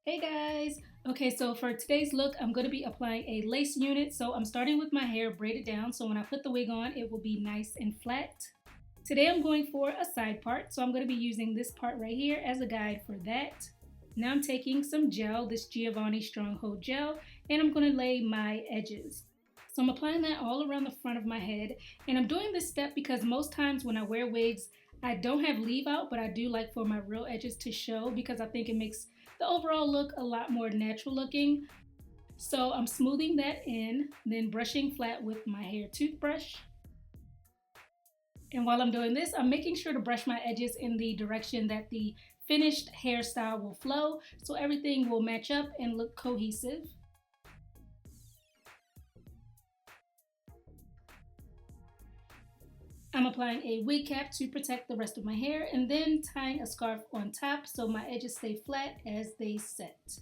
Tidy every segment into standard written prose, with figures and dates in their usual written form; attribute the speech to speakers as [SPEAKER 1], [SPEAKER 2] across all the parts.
[SPEAKER 1] Hey guys! Okay, so for today's look, I'm going to be applying a lace unit. So I'm starting with my hair braided down, so when I put the wig on, it will be nice and flat. Today I'm going for a side part, so I'm going to be using this part right here as a guide for that. Now I'm taking some gel, this Giovanni Stronghold gel, and I'm going to lay my edges. So I'm applying that all around the front of my head, and I'm doing this step because most times when I wear wigs, I don't have leave out, but I do like for my real edges to show because I think it makes the overall look a lot more natural looking. So I'm smoothing that in, then brushing flat with my hair toothbrush. And while I'm doing this, I'm making sure to brush my edges in the direction that the finished hairstyle will flow so everything will match up and look cohesive. I'm applying a wig cap to protect the rest of my hair and then tying a scarf on top so my edges stay flat as they set.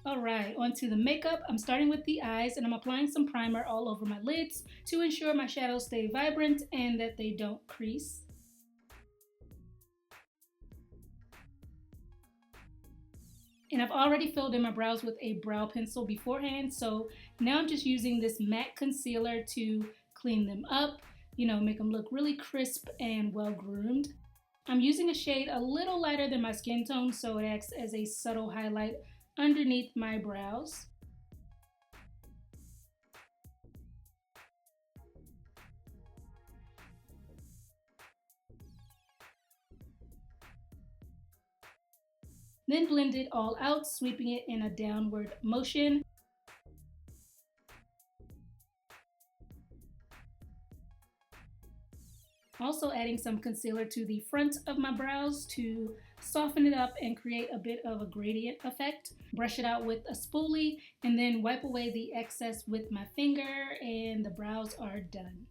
[SPEAKER 1] Alright, onto the makeup. I'm starting with the eyes and I'm applying some primer all over my lids to ensure my shadows stay vibrant and that they don't crease. And I've already filled in my brows with a brow pencil beforehand, so now I'm just using this matte concealer to clean them up, make them look really crisp and well groomed. I'm using a shade a little lighter than my skin tone, so it acts as a subtle highlight underneath my brows. Then blend it all out, sweeping it in a downward motion. Also adding some concealer to the front of my brows to soften it up and create a bit of a gradient effect. Brush it out with a spoolie and then wipe away the excess with my finger and the brows are done.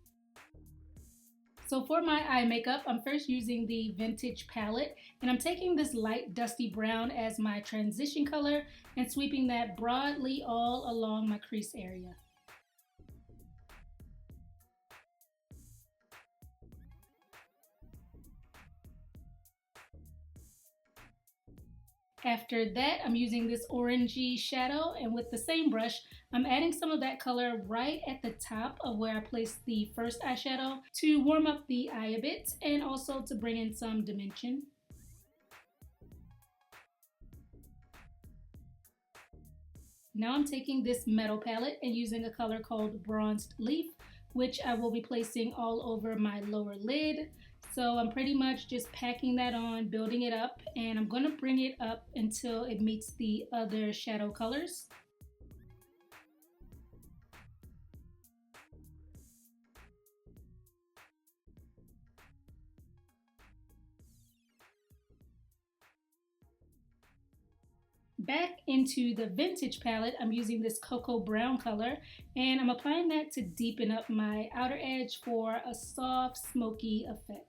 [SPEAKER 1] So for my eye makeup, I'm first using the Vintage palette and I'm taking this light dusty brown as my transition color and sweeping that broadly all along my crease area. After that, I'm using this orangey shadow and with the same brush, I'm adding some of that color right at the top of where I placed the first eyeshadow to warm up the eye a bit and also to bring in some dimension. Now I'm taking this metal palette and using a color called Bronzed Leaf, which I will be placing all over my lower lid. So I'm pretty much just packing that on, building it up, and I'm going to bring it up until it meets the other shadow colors. Back into the Vintage palette, I'm using this cocoa brown color and I'm applying that to deepen up my outer edge for a soft, smoky effect.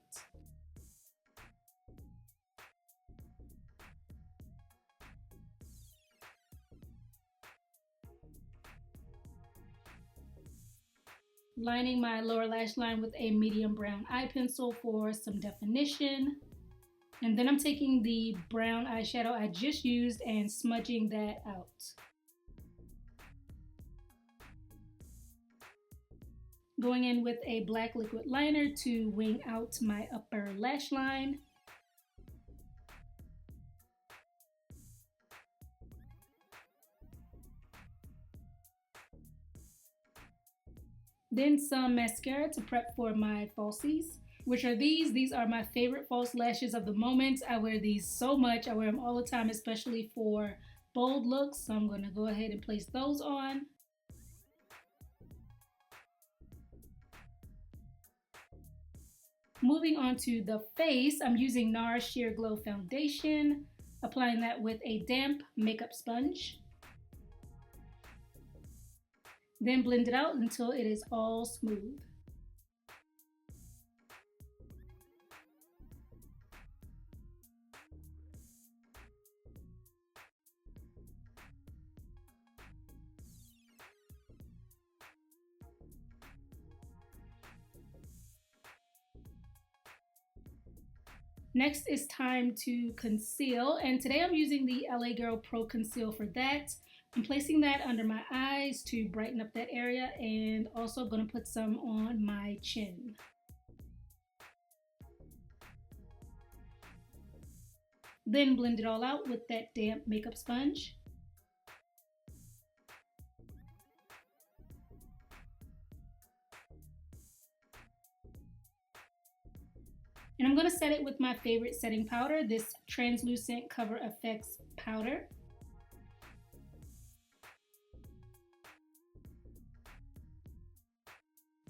[SPEAKER 1] Lining my lower lash line with a medium brown eye pencil for some definition. And then I'm taking the brown eyeshadow I just used and smudging that out. Going in with a black liquid liner to wing out my upper lash line. Then some mascara to prep for my falsies, which are these. These are my favorite false lashes of the moment. I wear these so much. I wear them all the time, especially for bold looks. So I'm going to go ahead and place those on. Moving on to the face, I'm using NARS Sheer Glow Foundation, applying that with a damp makeup sponge. Then blend it out until it is all smooth. Next is time to conceal, and today I'm using the LA Girl Pro Conceal for that. I'm placing that under my eyes to brighten up that area, and also going to put some on my chin. Then blend it all out with that damp makeup sponge. And I'm going to set it with my favorite setting powder, this translucent Cover FX powder.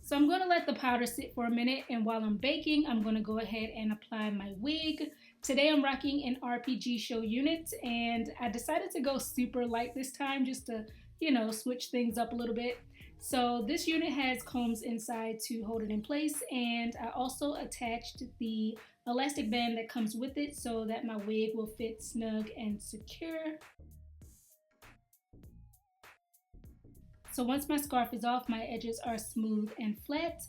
[SPEAKER 1] So I'm going to let the powder sit for a minute, and while I'm baking, I'm going to go ahead and apply my wig. Today I'm rocking an RPG show unit, and I decided to go super light this time just to, switch things up a little bit. So this unit has combs inside to hold it in place, and I also attached the elastic band that comes with it so that my wig will fit snug and secure. So once my scarf is off, my edges are smooth and flat.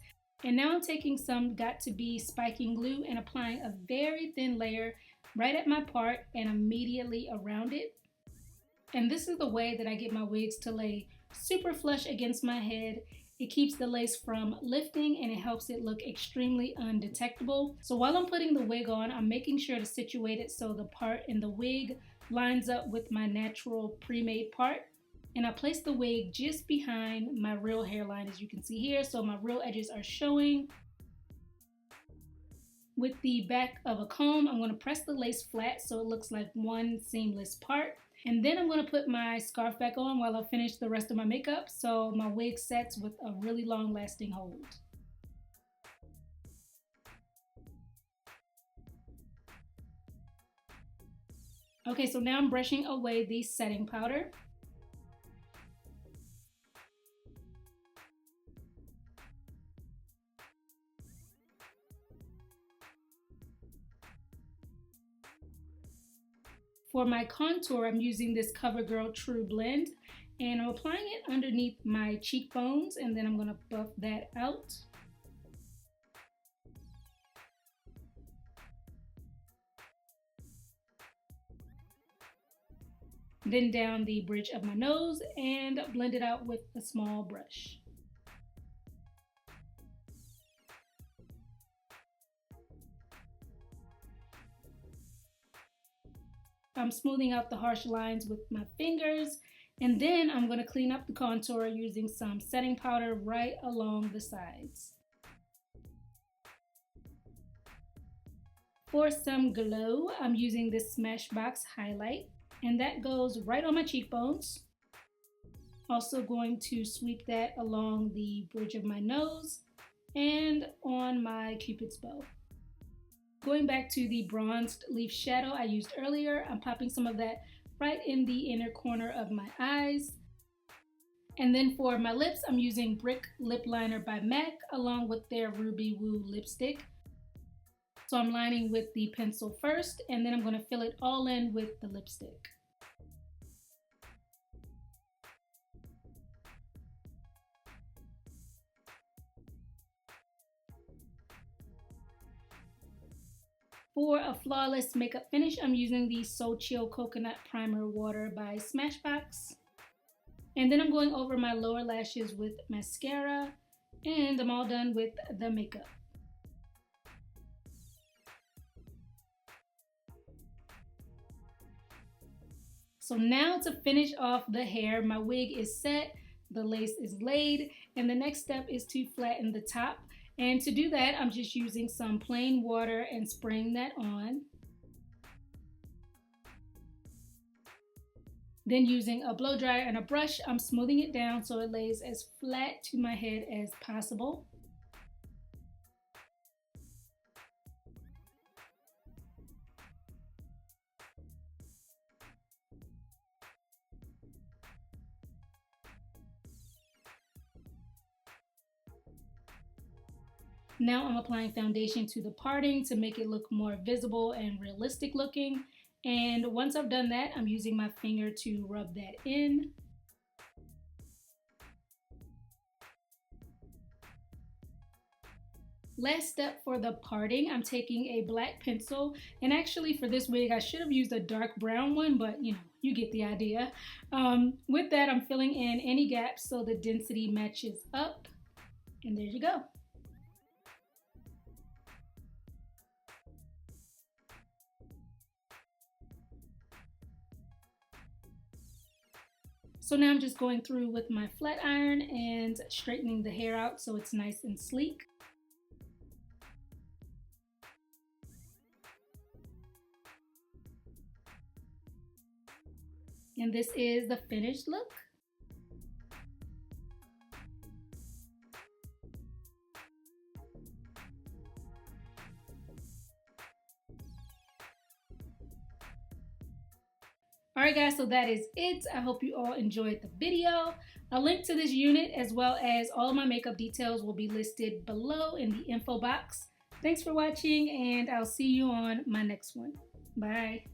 [SPEAKER 1] And now I'm taking some Got2b spiking glue and applying a very thin layer right at my part and immediately around it. And this is the way that I get my wigs to lay super flush against my head. It keeps the lace from lifting and it helps it look extremely undetectable. So while I'm putting the wig on, I'm making sure to situate it so the part in the wig lines up with my natural pre-made part. And I place the wig just behind my real hairline, as you can see here, so my real edges are showing. With the back of a comb, I'm going to press the lace flat so it looks like one seamless part. And then I'm going to put my scarf back on while I finish the rest of my makeup so my wig sets with a really long lasting hold. Okay, so now I'm brushing away the setting powder. For my contour, I'm using this CoverGirl True Blend, and I'm applying it underneath my cheekbones, and then I'm going to buff that out. Then down the bridge of my nose and blend it out with a small brush. I'm smoothing out the harsh lines with my fingers, and then I'm going to clean up the contour using some setting powder right along the sides. For some glow, I'm using this Smashbox highlight, and that goes right on my cheekbones. Also going to sweep that along the bridge of my nose and on my Cupid's bow. Going back to the bronzed leaf shadow I used earlier, I'm popping some of that right in the inner corner of my eyes. And then for my lips, I'm using Brick Lip Liner by MAC along with their Ruby Woo lipstick. So I'm lining with the pencil first, and then I'm going to fill it all in with the lipstick. For a flawless makeup finish, I'm using the So Chill Coconut Primer Water by Smashbox. And then I'm going over my lower lashes with mascara, and I'm all done with the makeup. So now to finish off the hair, my wig is set, the lace is laid, and the next step is to flatten the top. And to do that, I'm just using some plain water and spraying that on. Then using a blow dryer and a brush, I'm smoothing it down so it lays as flat to my head as possible. Now I'm applying foundation to the parting to make it look more visible and realistic looking. And once I've done that, I'm using my finger to rub that in. Last step for the parting, I'm taking a black pencil, and actually for this wig I should have used a dark brown one, but you know, you get the idea. With that, I'm filling in any gaps so the density matches up, and there you go. So now I'm just going through with my flat iron and straightening the hair out so it's nice and sleek. And this is the finished look. Alright guys, so that is it. I hope you all enjoyed the video. A link to this unit as well as all of my makeup details will be listed below in the info box. Thanks for watching, and I'll see you on my next one. Bye.